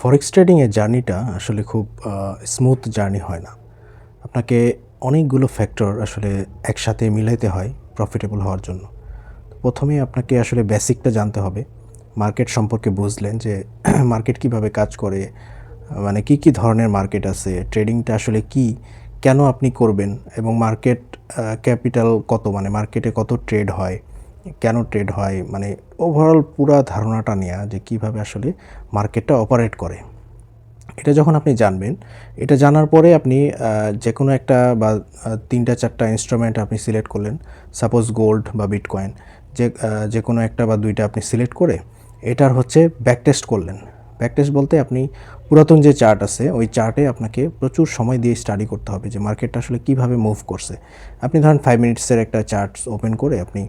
ফরেক্স ট্রেডিংয়ের জার্নিটা আসলে খুব স্মুথ জার্নি হয় না। আপনাকে অনেকগুলো ফ্যাক্টর আসলে একসাথে মিলাইতে হয় প্রফিটেবল হওয়ার জন্য। প্রথমেই আপনাকে আসলে বেসিকটা জানতে হবে। মার্কেট সম্পর্কে বুঝলেন যে মার্কেট কিভাবে কাজ করে, মানে কি ধরনের মার্কেট আছে, ট্রেডিংটা আসলে কি, কেন আপনি করবেন এবং মার্কেট ক্যাপিটাল কত, মানে মার্কেটে কত ট্রেড হয়, কেন ট্রেড হয়, মানে ওভারঅল পুরা ধারণাটা নেয়া যে কিভাবে আসলে মার্কেটটা অপারেট করে। এটা যখন আপনি জানবেন, এটা জানার পরে আপনি যেকোনো একটা বা ৩টা ৪টা ইনস্ট্রুমেন্ট আপনি সিলেক্ট করলেন। সাপোজ গোল্ড বা বিটকয়েন, যেকোনো একটা বা ২টা আপনি সিলেক্ট করে এটার হচ্ছে ব্যাক টেস্ট করলেন। ব্যাক টেস্ট বলতে আপনি পুরাতন যে চার্ট আছে ওই চার্টে আপনাকে প্রচুর সময় দিয়ে স্টাডি করতে হবে যে মার্কেটটা আসলে কীভাবে মুভ করছে। আপনি ধরেন 5 মিনিটসের একটা চার্ট ওপেন করে আপনি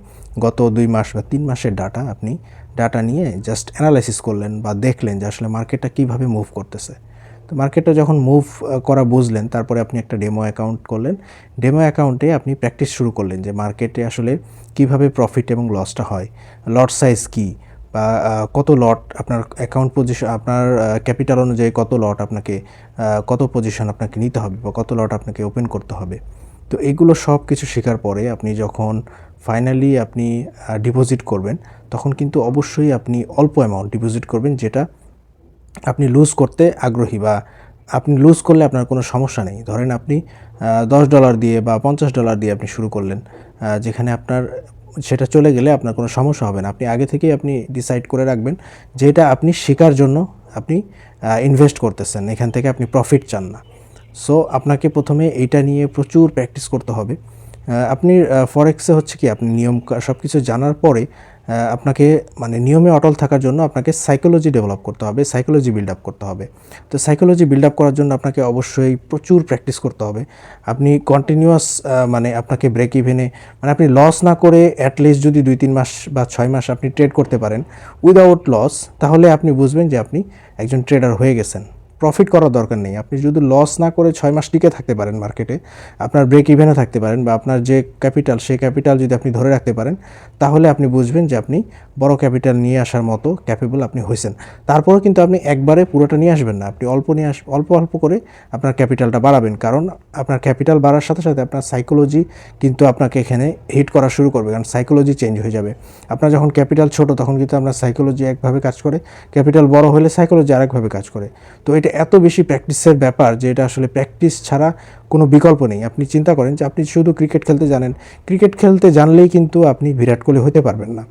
গত ২ মাস বা ৩ মাসের ডাটা নিয়ে জাস্ট অ্যানালাইসিস করলেন বা দেখলেন যে আসলে মার্কেটটা কীভাবে মুভ করতেছে। তো মার্কেটটা যখন মুভ করা বুঝলেন, তারপরে আপনি একটা ডেমো অ্যাকাউন্ট করলেন। ডেমো অ্যাকাউন্টে আপনি প্র্যাকটিস শুরু করলেন যে মার্কেটে আসলে কিভাবে প্রফিট এবং লসটা হয়, লট সাইজ কী, বা কত লট আপনার অ্যাকাউন্ট পজিশন, আপনার ক্যাপিটাল অনুযায়ী কত লট আপনাকে, কত পজিশন আপনাকে নিতে হবে বা কত লট আপনাকে ওপেন করতে হবে। তো এইগুলো সব কিছু শেখার পরে আপনি যখন ফাইনালি আপনি ডিপোজিট করবেন, তখন কিন্তু অবশ্যই আপনি অল্প অ্যামাউন্ট ডিপোজিট করবেন, যেটা আপনি লুজ করতে আগ্রহী, বা আপনি লুজ করলে আপনার কোনো সমস্যা নেই। ধরেন আপনি $10 দিয়ে বা $50 দিয়ে আপনি শুরু করলেন, যেখানে আপনার সেটা চলে গেলে আপনার কোনো সমস্যা হবে না। আপনি আগে থেকেই আপনি ডিসাইড করে রাখবেন যে এটা আপনি শেখার জন্য আপনি ইনভেস্ট করতেছেন, এখান থেকে আপনি প্রফিট চান না। সো আপনাকে প্রথমে এইটা নিয়ে প্রচুর প্র্যাকটিস করতে হবে। আপনি ফরেক্সে হচ্ছে কি, আপনি নিয়ম সব কিছু জানার পরে আপনাকে মানে নিয়মে অটল থাকার জন্য আপনাকে সাইকোলজি ডেভেলপ করতে হবে, সাইকোলজি বিল্ড আপ করতে হবে। তো সাইকোলজি বিল্ড আপ করার জন্য আপনাকে অবশ্যই প্রচুর প্র্যাকটিস করতে হবে। আপনি কন্টিনিউয়াস মানে আপনাকে ব্রেক ইভেনে, মানে আপনি লস না করে অ্যাটলিস্ট যদি ২-৩ মাস বা ৬ মাস আপনি ট্রেড করতে পারেন উইদাউট লস, তাহলে আপনি বুঝবেন যে আপনি একজন ট্রেডার হয়ে গেছেন। প্রফিট করার দরকার নেই। আপনি যদি লস না করে ৬ মাস টিকে থাকতে পারেন মার্কেটে, আপনার ব্রেক ইভেনে থাকতে পারেন, বা আপনার যে ক্যাপিটাল সেই ক্যাপিটাল যদি আপনি ধরে রাখতে পারেন, তাহলে আপনি বুঝবেন যে আপনি বড় ক্যাপিটাল নিয়ে আসার মতো ক্যাপেবল আপনি হয়েছেন। তারপরেও কিন্তু আপনি একবারে পুরোটা নিয়ে আসবেন না, আপনি অল্প অল্প করে আপনার ক্যাপিটালটা বাড়াবেন। কারণ আপনার ক্যাপিটাল বাড়ার সাথে সাথে আপনার সাইকোলজি কিন্তু আপনাকে এখানে হিট করা শুরু করবে, কারণ সাইকোলজি চেঞ্জ হয়ে যাবে। আপনার যখন ক্যাপিটাল ছোট তখন কিন্তু আপনার সাইকোলজি একভাবে কাজ করে, ক্যাপিটাল বড় হলে সাইকোলজি আরেকভাবে কাজ করে। তো এটা এত বেশি প্র্যাকটিসের ব্যাপার যে এটা আসলে প্র্যাকটিস ছাড়া কোনো বিকল্প নেই। আপনি চিন্তা করেন যে আপনি শুধু ক্রিকেট খেলতে জানেন, ক্রিকেট খেলতে জানলেই কিন্তু আপনি বিরাট কোহলি হতে পারবেন না।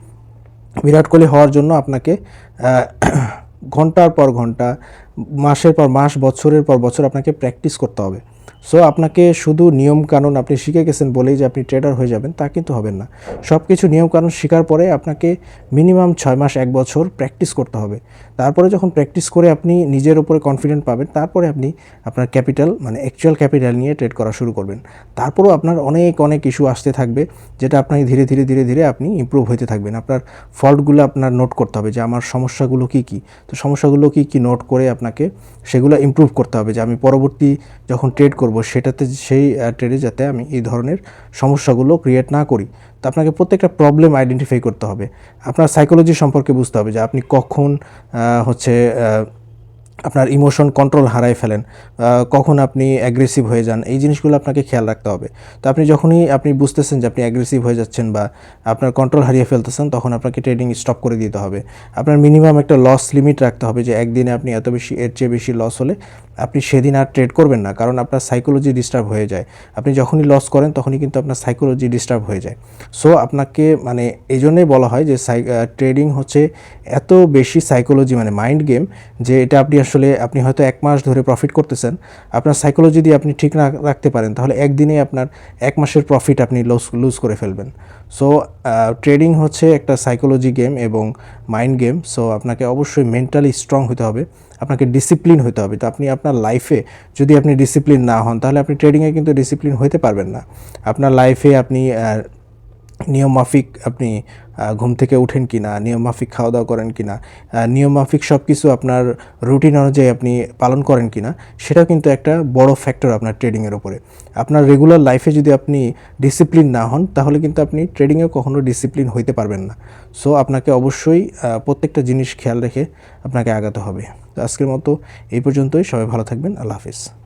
বিরাট কোহলি হওয়ার জন্য আপনাকে ঘন্টার পর ঘন্টা, মাসের পর মাস, বছরের পর বছর আপনাকে প্র্যাকটিস করতে হবে। সো আপনাকে শুধু নিয়মকানুন আপনি শিখে গেছেন বলেই যে আপনি ট্রেডার হয়ে যাবেন তা কিন্তু হবেন না। সব কিছু নিয়মকানুন শেখার পরে আপনাকে মিনিমাম ৬ মাস ১ বছর প্র্যাকটিস করতে হবে। তারপরে যখন প্র্যাকটিস করে আপনি নিজের উপরে কনফিডেন্ট পাবেন, তারপরে আপনি আপনার ক্যাপিটাল মানে অ্যাকচুয়াল ক্যাপিটাল নিয়ে ট্রেড করা শুরু করবেন। তারপরেও আপনার অনেক ইস্যু আসতে থাকবে, যেটা আপনাকে ধীরে ধীরে আপনি ইমপ্রুভ হতে থাকবেন। আপনার ফল্টগুলো আপনার নোট করতে হবে যে আমার সমস্যাগুলো কী। তো সমস্যাগুলো কী নোট করে আপনাকে সেগুলো ইমপ্রুভ করতে হবে, যে আমি পরবর্তী যখন ট্রেড করব সেটাতে সেই ট্রেডে যাতে আমি এই ধরনের সমস্যাগুলো ক্রিয়েট না করি। তো আপনাকে প্রত্যেকটা প্রবলেম আইডেন্টিফাই করতে হবে। আপনার সাইকোলজি সম্পর্কে বুঝতে হবে যে আপনি কখন হচ্ছে আপনার ইমোশন কন্ট্রোল হারায় ফেলেন, কখন আপনি অ্যাগ্রেসিভ হয়ে যান, এই জিনিসগুলো আপনাকে খেয়াল রাখতে হবে। তো আপনি যখনই আপনি বুঝতেছেন যে আপনি অ্যাগ্রেসিভ হয়ে যাচ্ছেন বা আপনার কন্ট্রোল হারিয়ে ফেলতেছেন, তখন আপনাকে ট্রেডিং স্টপ করে দিতে হবে। আপনার মিনিমাম একটা লস লিমিট রাখতে হবে, যে একদিনে আপনি এত বেশি, এর চেয়ে বেশি লস হলে আপনি সেদিন আর ট্রেড করবেন না, কারণ আপনার সাইকোলজি ডিস্টার্ব হয়ে যায়। আপনি যখনই লস করেন তখনই কিন্তু আপনার সাইকোলজি ডিস্টার্ব হয়ে যায়। সো আপনাকে মানে এই জন্যই বলা হয় যে ট্রেডিং হচ্ছে এত বেশি সাইকোলজি, মানে মাইন্ড গেম, যে এটা আপনি হয়তো ১ মাস ধরে প্রফিট করতেছেন, আপনার সাইকোলজি যদি আপনি ঠিক না রাখতে পারেন তাহলে একদিনে আপনার ১ মাসের প্রফিট আপনি লুজ করে ফেলবেন। সো ট্রেডিং হচ্ছে একটা সাইকোলজি গেম এবং মাইন্ড গেম। সো আপনাকে অবশ্যই মেন্টালি স্ট্রং হতে হবে, আপনাকে ডিসিপ্লিন হতে হবে। তো আপনি আপনার লাইফে যদি আপনি ডিসিপ্লিন না হন, তাহলে আপনি ট্রেডিংয়ে কিন্তু ডিসিপ্লিন হতে পারবেন না। আপনার লাইফে আপনি নিয়মমাফিক আপনি ঘুম থেকে উঠেন কিনা, নিয়মমাফিক খাওয়া দাওয়া করেন কিনা, নিয়মমাফিক সব কিছু আপনার রুটিন অনুযায়ী আপনি পালন করেন কিনা, সেটাও কিন্তু একটা বড় ফ্যাক্টর আপনার ট্রেডিংয়ের উপরে। আপনার রেগুলার লাইফে যদি আপনি ডিসিপ্লিন না হন, তাহলে কিন্তু আপনি ট্রেডিংয়েও কখনো ডিসিপ্লিন হইতে পারবেন না। সো আপনাকে অবশ্যই প্রত্যেকটা জিনিস খেয়াল রেখে আপনাকে আগাতে হবে। তো তো আজকের মতো এই পর্যন্তই। সবাই ভালো থাকবেন। আল্লাহ হাফিজ।